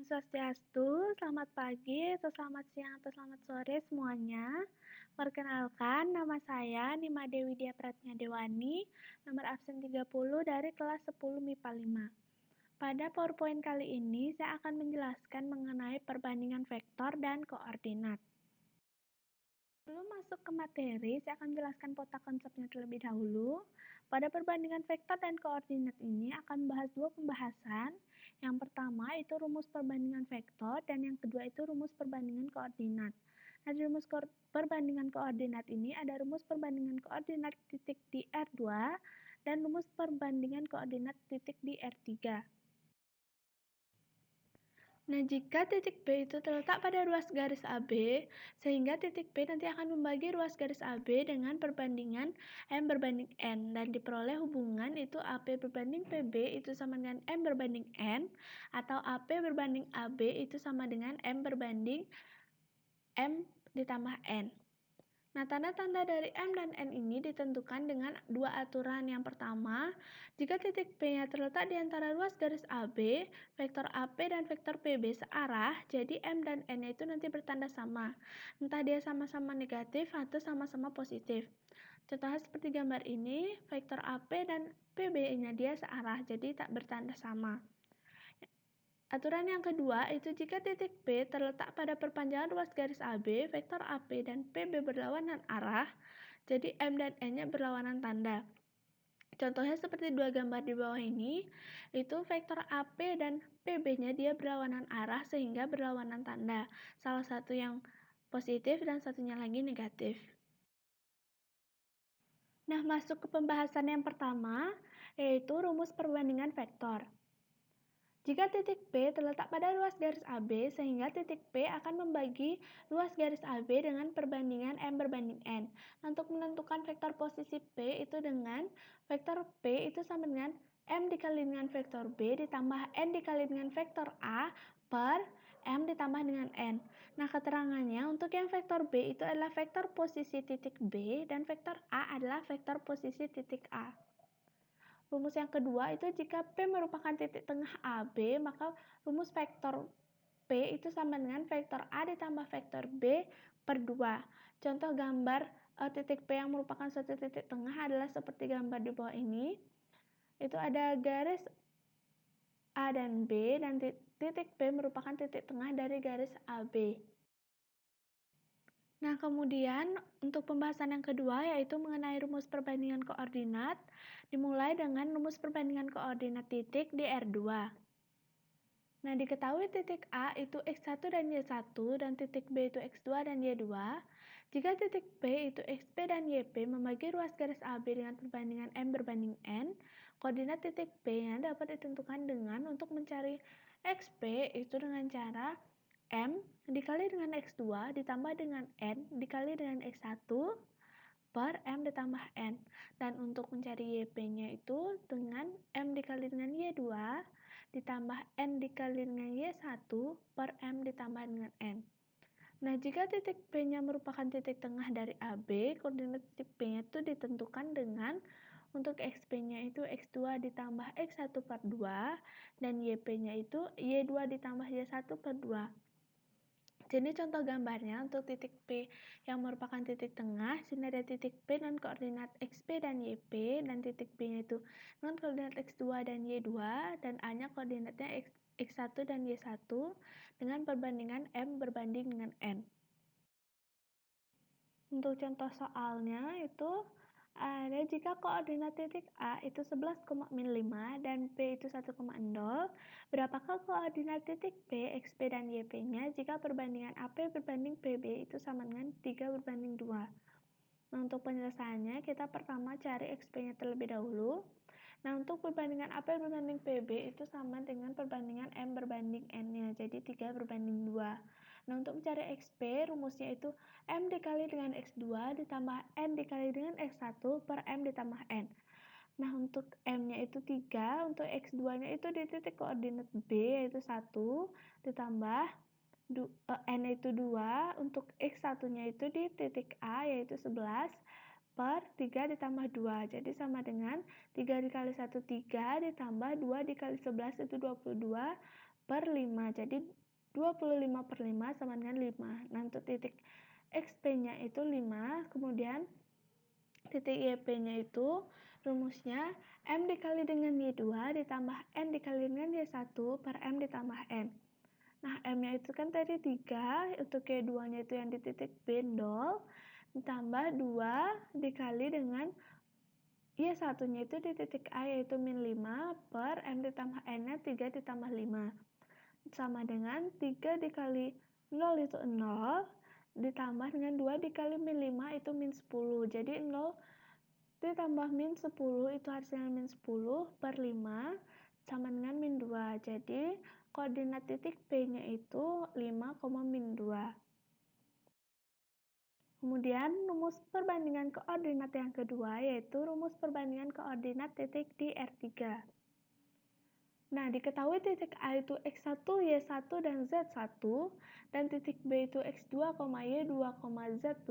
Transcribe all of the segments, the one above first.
Swastiastu, selamat pagi, atau selamat siang, atau selamat sore semuanya. Perkenalkan, nama saya Nima Dewi Dia Pratnya Dewani, nomor absen 30 dari kelas 10 MIPA 5. Pada PowerPoint kali ini, saya akan menjelaskan mengenai perbandingan vektor dan koordinat. Sebelum masuk ke materi, saya akan menjelaskan pota konsepnya terlebih dahulu. Pada perbandingan vektor dan koordinat ini akan membahas dua pembahasan. Yang pertama itu rumus perbandingan vektor dan yang kedua itu rumus perbandingan koordinat. Nah, di rumus perbandingan koordinat ini ada rumus perbandingan koordinat titik di R2 dan rumus perbandingan koordinat titik di R3. Nah, jika titik B itu terletak pada ruas garis AB, sehingga titik B nanti akan membagi ruas garis AB dengan perbandingan M berbanding N, dan diperoleh hubungan itu AP berbanding PB itu sama dengan M berbanding N, atau AP berbanding AB itu sama dengan M berbanding M ditambah N. Nah, tanda-tanda dari M dan N ini ditentukan dengan dua aturan. Yang pertama, jika titik P-nya terletak di antara ruas garis AB, vektor AP dan vektor PB searah, jadi M dan N-nya itu nanti bertanda sama. Entah dia sama-sama negatif atau sama-sama positif. Contohnya seperti gambar ini, vektor AP dan PB-nya dia searah, jadi tak bertanda sama. Aturan yang kedua itu jika titik P terletak pada perpanjangan ruas garis AB, vektor AP dan PB berlawanan arah, jadi M dan N-nya berlawanan tanda. Contohnya seperti dua gambar di bawah ini, itu vektor AP dan PB-nya dia berlawanan arah sehingga berlawanan tanda. Salah satu yang positif dan satunya lagi negatif. Nah, masuk ke pembahasan yang pertama, yaitu rumus perbandingan vektor. Jika titik P terletak pada ruas garis AB, sehingga titik P akan membagi ruas garis AB dengan perbandingan M berbanding N. Untuk menentukan vektor posisi P itu dengan vektor P itu sama dengan M dikali dengan vektor B ditambah N dikali dengan vektor A per M ditambah dengan N. Nah, keterangannya untuk yang vektor B itu adalah vektor posisi titik B dan vektor A adalah vektor posisi titik A. Rumus yang kedua itu jika P merupakan titik tengah AB, maka rumus vektor P itu sama dengan vektor A ditambah vektor B per 2. Contoh gambar titik P yang merupakan suatu titik tengah adalah seperti gambar di bawah ini. Itu ada garis A dan B, dan titik P merupakan titik tengah dari garis AB. Nah, kemudian untuk pembahasan yang kedua yaitu mengenai rumus perbandingan koordinat, dimulai dengan rumus perbandingan koordinat titik di R2. Nah, diketahui titik A itu X1 dan Y1 dan titik B itu X2 dan Y2. Jika titik P itu XP dan YP membagi ruas garis AB dengan perbandingan M berbanding N, koordinat titik P-nya dapat ditentukan dengan untuk mencari XP itu dengan cara M dikali dengan X2 ditambah dengan N dikali dengan X1 per M ditambah N. Dan untuk mencari YP-nya itu dengan M dikali dengan Y2 ditambah N dikali dengan Y1 per M ditambah dengan N. Nah, jika titik P-nya merupakan titik tengah dari AB, koordinat titik P-nya itu ditentukan dengan untuk XP-nya itu X2 ditambah X1 per 2 dan YP-nya itu Y2 ditambah Y1 per 2. Jadi contoh gambarnya untuk titik P yang merupakan titik tengah, sini ada titik P dengan koordinat XP dan YP, dan titik B-nya itu dengan koordinat X2 dan Y2, dan A-nya koordinatnya X1 dan Y1 dengan perbandingan M berbanding dengan N. Untuk contoh soalnya itu ada jika koordinat titik A itu 11,5 dan P itu 1,0, berapakah koordinat titik P, XP, dan YP-nya jika perbandingan AP berbanding PB itu sama dengan 3 berbanding 2? Nah, untuk penyelesaiannya kita pertama cari XP-nya terlebih dahulu. Nah, untuk perbandingan AP berbanding PB itu sama dengan perbandingan M berbanding N-nya, jadi 3 berbanding 2. Nah, untuk mencari XP, rumusnya itu M dikali dengan X2 ditambah N dikali dengan X1 per M ditambah N. Nah, untuk M-nya itu 3, untuk X2-nya itu di titik koordinat B yaitu 1, ditambah N itu 2, untuk X1-nya itu di titik A yaitu 11, per 3 ditambah 2, jadi sama dengan 3 dikali 1, 3, ditambah 2 dikali 11 itu 22, per 5. Jadi 25 per 5 sama dengan 5. Nah, untuk titik XP-nya itu 5, kemudian titik YP-nya itu rumusnya M dikali dengan Y2 ditambah N dikali dengan Y1 per M ditambah N. Nah, M-nya itu kan tadi 3, untuk Y2-nya itu yang di titik B 0, ditambah 2 dikali dengan Y1-nya itu di titik A yaitu min 5 per M ditambah N-nya 3 ditambah 5. Sama dengan 3 dikali 0 itu 0, ditambah dengan 2 dikali min 5 itu min 10. Jadi 0 ditambah min 10 itu hasilnya min 10 per 5 sama dengan min 2. Jadi koordinat titik P-nya itu 5, min 2. Kemudian rumus perbandingan koordinat yang kedua yaitu rumus perbandingan koordinat titik di R3. Nah, diketahui titik A itu X1, Y1, dan Z1, dan titik B itu X2, Y2, Z2.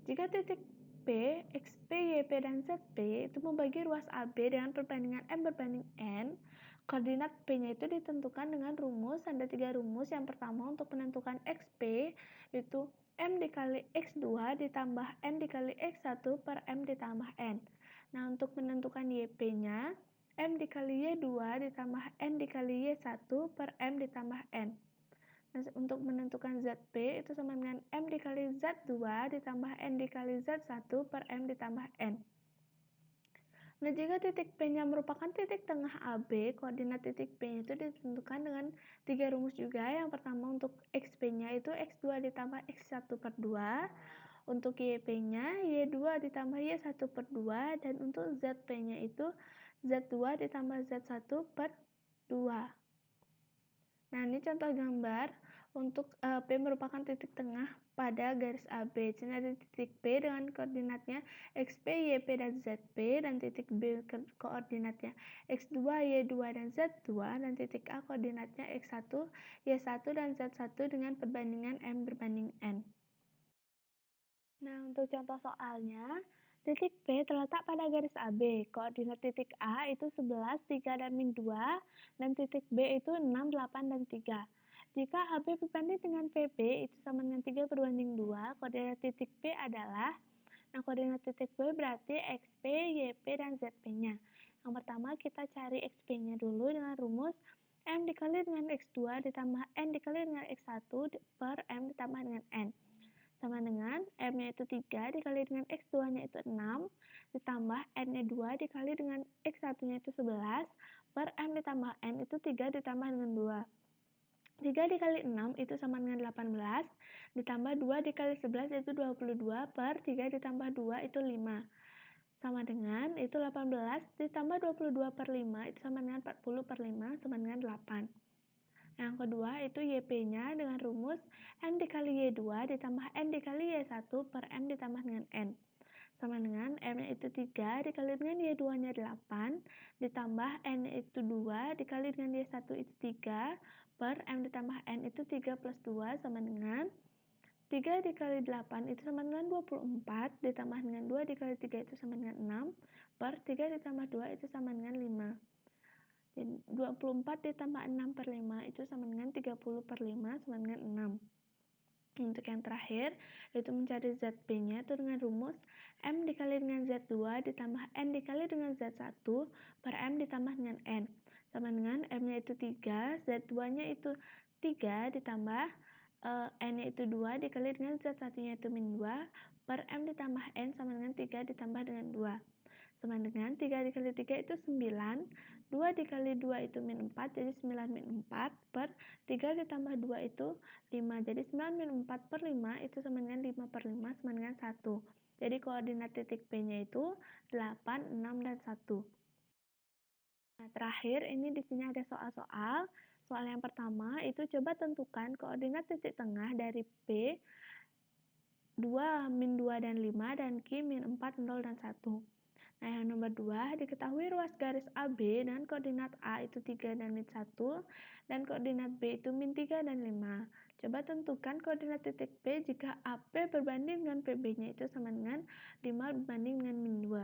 Jika titik P, XP, YP, dan ZP itu membagi ruas AB dengan perbandingan M berbanding N, koordinat P-nya itu ditentukan dengan rumus, ada 3 rumus. Yang pertama untuk menentukan XP itu M dikali X2 ditambah N dikali X1 per M ditambah N. Nah, untuk menentukan YP-nya, M dikali Y2 ditambah N dikali Y1 per M ditambah N. Nah, untuk menentukan ZP itu sama dengan M dikali Z2 ditambah N dikali Z1 per M ditambah N. Nah, jika titik P-nya merupakan titik tengah AB, koordinat titik P-nya itu ditentukan dengan 3 rumus juga. Yang pertama untuk XP-nya itu X2 ditambah X1 per 2, untuk YP-nya Y2 ditambah Y1 per 2, dan untuk ZP-nya itu Z2 ditambah Z1 per 2. Nah, ini contoh gambar untuk P merupakan titik tengah pada garis AB. Sini ada titik P dengan koordinatnya XP, YP, dan ZP, dan titik B koordinatnya X2, Y2, dan Z2, dan titik A koordinatnya X1, Y1, dan Z1 dengan perbandingan M berbanding N. Nah, untuk contoh soalnya, titik P terletak pada garis AB. Koordinat titik A itu 11, 3, dan min 2, dan titik B itu 6, 8, dan 3. Jika AB berbanding dengan PB itu sama dengan 3 berbanding 2, koordinat titik P adalah, nah koordinat titik P berarti XP, YP, dan ZP-nya. Yang pertama kita cari XP-nya dulu dengan rumus M dikali dengan X2 ditambah N dikali dengan X1 per M ditambah dengan N. Sama dengan M-nya itu 3 dikali dengan X2-nya itu 6, ditambah N-nya 2 dikali dengan X1-nya itu 11, per M ditambah N itu 3 ditambah dengan 2. 3 dikali 6 itu sama dengan 18, ditambah 2 dikali 11 itu 22, per 3 ditambah 2 itu 5. Sama dengan itu 18 ditambah 22 per 5 itu sama dengan 40 per 5 sama dengan 8. Yang kedua itu YP-nya dengan rumus M dikali Y2 ditambah N dikali Y1 per M ditambah dengan N. Sama dengan M-nya itu 3 dikali dengan Y2-nya 8, ditambah N-nya itu 2 dikali dengan Y1 itu 3, per M ditambah N itu 3 plus 2 sama dengan 3 dikali 8 itu sama dengan 24, ditambah dengan 2 dikali 3 itu sama dengan 6, per 3 ditambah 2 itu sama dengan 5. 24 ditambah 6 per 5 itu sama dengan 30 per 5 sama dengan 6. Untuk yang terakhir, yaitu mencari ZP-nya itu dengan rumus M dikali dengan Z2 ditambah N dikali dengan Z1 per M ditambah dengan N. Sama dengan M-nya itu 3, Z2-nya itu 3 ditambah N-nya itu 2 dikali dengan Z1-nya itu min 2 per M ditambah N sama dengan 3 ditambah dengan 2. Sama dengan 3 dikali 3 itu 9, 2 dikali 2 itu min 4, jadi 9 min 4, per 3 ditambah 2 itu 5, jadi 9 min 4 per 5 itu sama dengan 5 per 5 sama dengan 1. Jadi koordinat titik P-nya itu 8, 6, dan 1. Nah, terakhir ini di sini ada soal-soal. Soal yang pertama itu coba tentukan koordinat titik tengah dari P 2, min 2, dan 5, dan Q, min 4, 0, dan 1. Nah, yang nomor 2, diketahui ruas garis AB dengan koordinat A itu 3 dan min 1, dan koordinat B itu min 3 dan 5. Coba tentukan koordinat titik P jika AP berbanding dengan PB-nya itu sama dengan 5 berbanding dengan min 2.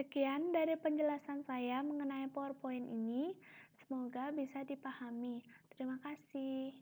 Sekian dari penjelasan saya mengenai PowerPoint ini. Semoga bisa dipahami. Terima kasih.